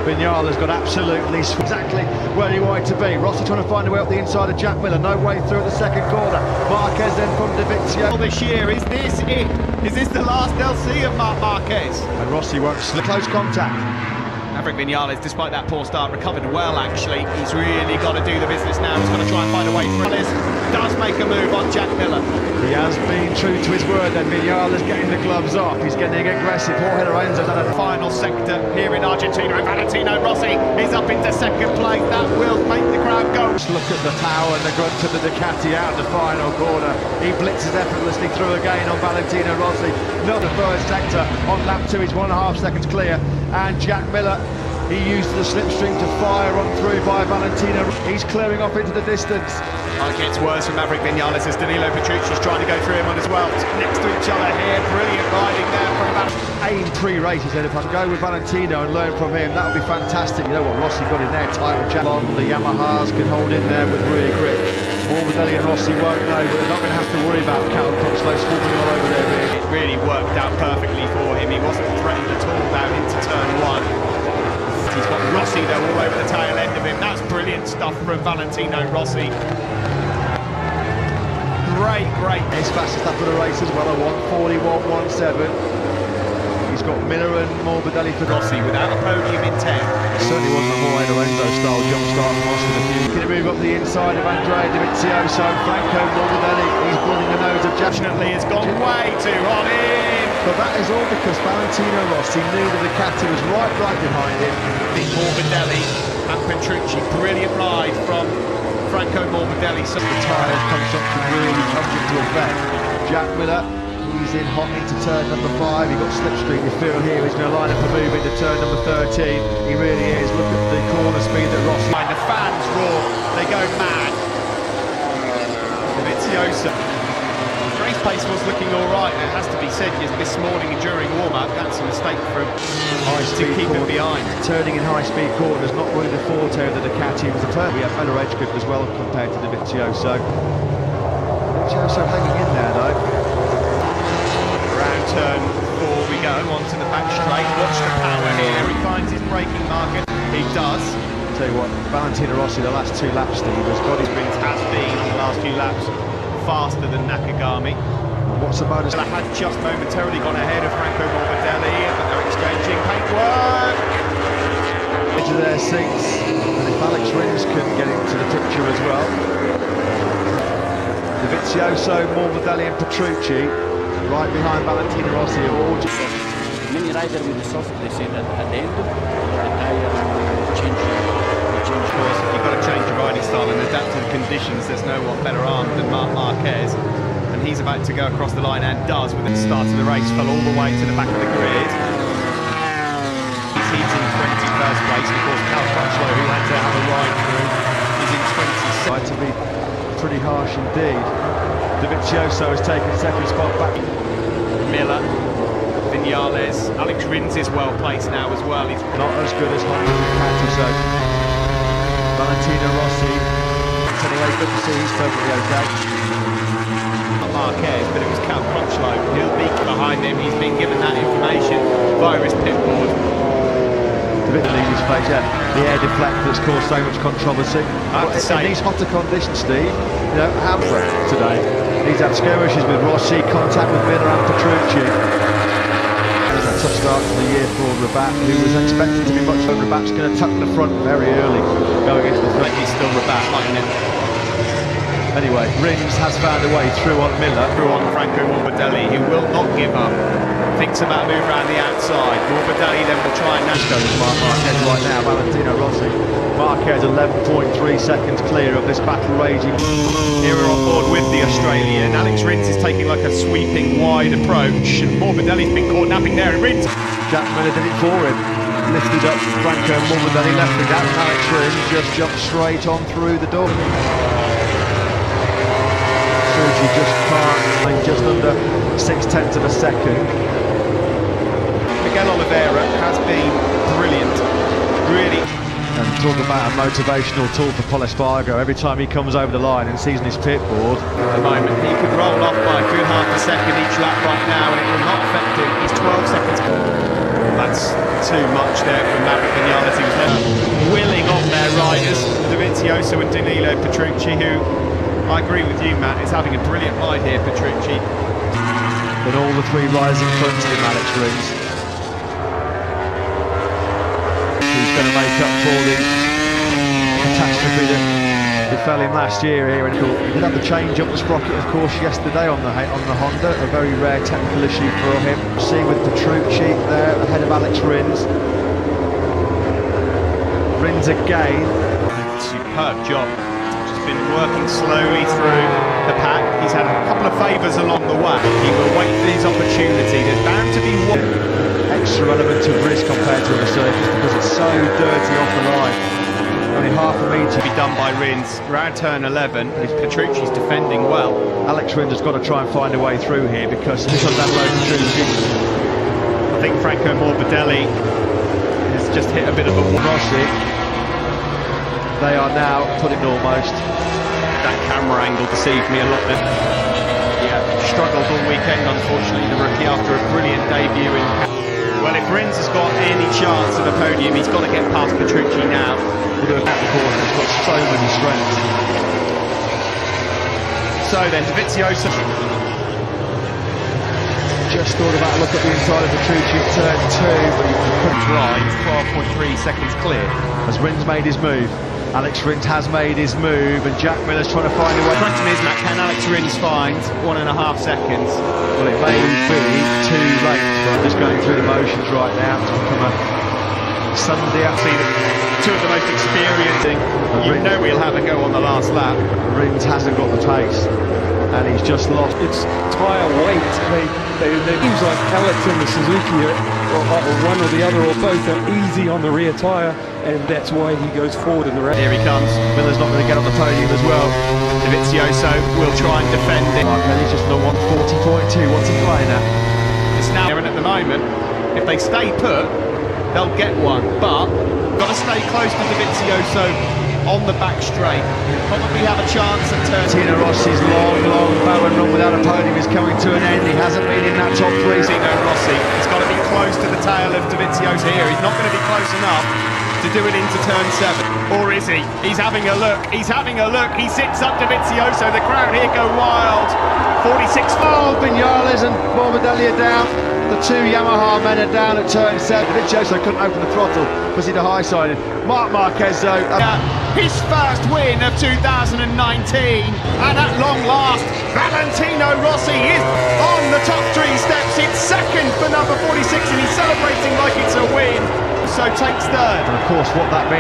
Vinales got absolutely exactly where he wanted to be. Rossi trying to find a way up the inside of Jack Miller, no way through at the second corner. Marquez then from Dovizioso. This year, is this it? Is this the last they'll see of Marc Marquez? And Rossi won't slip. Close contact. Maverick Vinales, despite that poor start, recovered well actually. He's really got to do the business now. He's got to try and find a way through. Vinales does make a move on Jack Miller. He has been true to his word then. Vinales getting the gloves off. He's getting aggressive. Jorge Lorenzo's done a final sector here in Argentina, and Valentino Rossi is up into second place. That will make the crowd go. Just look at the power and the grunt of the Ducati out of the final corner. He blitzes effortlessly through again on Valentino Rossi. Another third sector on lap 2. He's 1.5 seconds clear. And Jack Miller, he used the slipstream to fire on through by Valentino. He's clearing off into the distance. It gets worse from Maverick Vinales as Danilo Petrucci's trying to go through him on as well. Next to each other here, brilliant riding there from Valentino. Aim pre-race, he said, if I can go with Valentino and learn from him, that would be fantastic. You know what Rossi got in there, time with Jack on. The Yamahas can hold in there with rear grip. Morbidelli and Rossi won't know, but they're not going to have to worry about Cal Crutchlow swooping all over their rear. It really worked out perfectly for him. He wasn't threatened at all down into turn 1. He's got Rossi though all over the tail end of him. That's brilliant stuff from Valentino Rossi. Great. His fastest lap of the race as well, a 1:41.17. He's got Miller and Morbidelli for Rossi without a podium in 10. It certainly wasn't a Jorge Lorenzo style jump start from Austin. Going to move up the inside of Andrea Dovizioso. Franco Morbidelli, he's blunting the nose of Jack. Fortunately, it's gone way too hot in. But that is all because Valentino Rossi knew that the Ducati was right behind him. Morbidelli and Petrucci, brilliant ride from Franco Morbidelli. So the tyres consumption really comes into effect. Jack Miller, he's in hot into turn number 5. He got slipstream. You feel here he's going to line up a move into turn number 13. He really is. Look at the corner speed that Rossi. And the fans roar. They go mad. Dovizioso. Race pace was looking all right. It has to be said this morning during warm-up, that's a mistake for him to keep him behind. Turning in high-speed corners, not really the forte of the Ducati. It was a perfect better edge grip as well compared to Dovizioso. Dovizioso hanging in there though. Around turn 4 we go, onto the back straight. Watch the power here. He finds his braking market. He does. Tell you what, Valentino Rossi the last 2 laps, Steve, has got his rings, has been on the last few laps faster than Nakagami. What's the bonus? I had just momentarily gone ahead of Franco Morbidelli, but they're exchanging paintwork. Edge of their seats, and if Alex Rins can get into the picture as well. Dovizioso, Morbidelli and Petrucci, right behind Valentino Rossi. Many riders with the soft, they say that at the end, the tire change. Of course, if you've got to change your riding style and adapt to the conditions, there's no one better armed than Marc Marquez. And he's about to go across the line and does with the start of the race, fell all the way to the back of the grid. He's in 21st place, and of course Cal Crutchlow, who had to have a ride through, is in 26th. Right, to be pretty harsh indeed. Dovizioso has taken second spot back. Miller, Vinales, Alex Rins is well placed now as well. He's not as good as Honda Ducati, so Valentino Rossi, anyway, good to see he's perfectly okay. Marquez, but it was Cal Crutchlow. He'll be behind him. He's been given that information via his pit board. A bit of his face, yeah. The air deflect that's caused so much controversy. I have to say, in these hotter conditions, Steve, you know, Hamlet today, he's had skirmishes with Rossi, contact with Miller and Petrucci. It was a tough start to the year for Rabat, who was expected to be much better. Rabat's going to tuck the front very early, going into the front. He's still Rabat, mightn't it? Anyway, Rins has found a way through on Miller. Through on Franco Morbidelli, who will not give up. Thinks about a move around the outside. Morbidelli then will try and Nashco is Marc Marquez right now, Valentino Rossi. Marquez 11.3 seconds clear of this battle raging. Here we're on board with the Australian. Alex Rins is taking like a sweeping wide approach, and Morbidelli's been caught napping there, and Rins. Jack Miller did it for him. Lifted up Franco Morbidelli, left the gap, and Alex Rins just jumped straight on through the door. He just can't, just under 0.6 of a second. Miguel Oliveira has been brilliant, really. And talk about a motivational tool for Pol Espargaro. Every time he comes over the line and sees on his pit board. At the moment, he could roll off by a good half a second each lap right now, and it will not affect him. He's 12 seconds. That's too much there from Maverick Vinales. He was never willing on their riders, Dovizioso and Danilo Petrucci, who, I agree with you, Matt, is having a brilliant ride here, Petrucci. But all the three riders in front of him, Alex Rins. He's going to make up for the catastrophe that befell him last year here. And he did have the change up the sprocket, of course, yesterday on the Honda. A very rare technical issue for him. See with Petrucci there ahead of Alex Rins. Rins again. Superb job. Just been working slowly through the pack. He's had a couple of favours along the way. He will wait for his opportunity. There's bound to be one extra element of risk compared to the surface because it's so dirty off the line. Only half a metre to be done by Rins. Around turn 11, Petrucci's defending well. Alex Rins has got to try and find a way through here because he's on that low Petrucci. I think Franco Morbidelli has just hit a bit of a Rossi. They are now putting almost. That camera angle deceived me a lot then. Yeah, struggled all weekend, unfortunately, the rookie, after a brilliant debut in. Well, if Rins has got any chance of a podium, he's got to get past Petrucci now. At the corner, he's got so many strengths. So then, Dovizioso just thought about a look at the inside of Petrucci at turn 2, but he couldn't ride. 12.3 seconds clear. As Rins made his move. Alex Rins has made his move, and Jack Miller's trying to find a way. The question is, Matt, can Alex Rins find 1.5 seconds? Well, it may be too late, but I'm just going through the motions right now. It's become a Sunday afternoon. Two of the most experiencing. You know we'll have a go on the last lap. Rins hasn't got the pace, and he's just lost. It's tyre weight. They seems like Alex and the Suzuki or one or the other or both are easy on the rear tyre, and that's why he goes forward in the race. Here he comes. Miller's not going to get on the podium as well. Dovizioso will try and defend it. He's just on 140.2. What's he playing at? It's now, and at the moment, if they stay put, they'll get one. But got to stay close to Dovizioso on the back straight. Probably have a chance at turn. Valentino Rossi's long barren run without a podium is coming to an end. He hasn't been in that top 3. Valentino Rossi, he's got to be close to the tail of Dovizioso here. He's not going to be close enough to do it into turn 7. Or is he? He's having a look. He's having a look. He sits up Dovizioso. The crowd here go wild. 46. Oh, Vinales and Morbidelli are down. The two Yamaha men are down at turn 7. Dovizioso couldn't open the throttle because he'd a high side. Marc Marquez though. His first win of 2019, and at long last, Valentino Rossi is on the top 3 steps. It's second for number 46, and he's celebrating like it's a win. So takes third. And of course, what that means.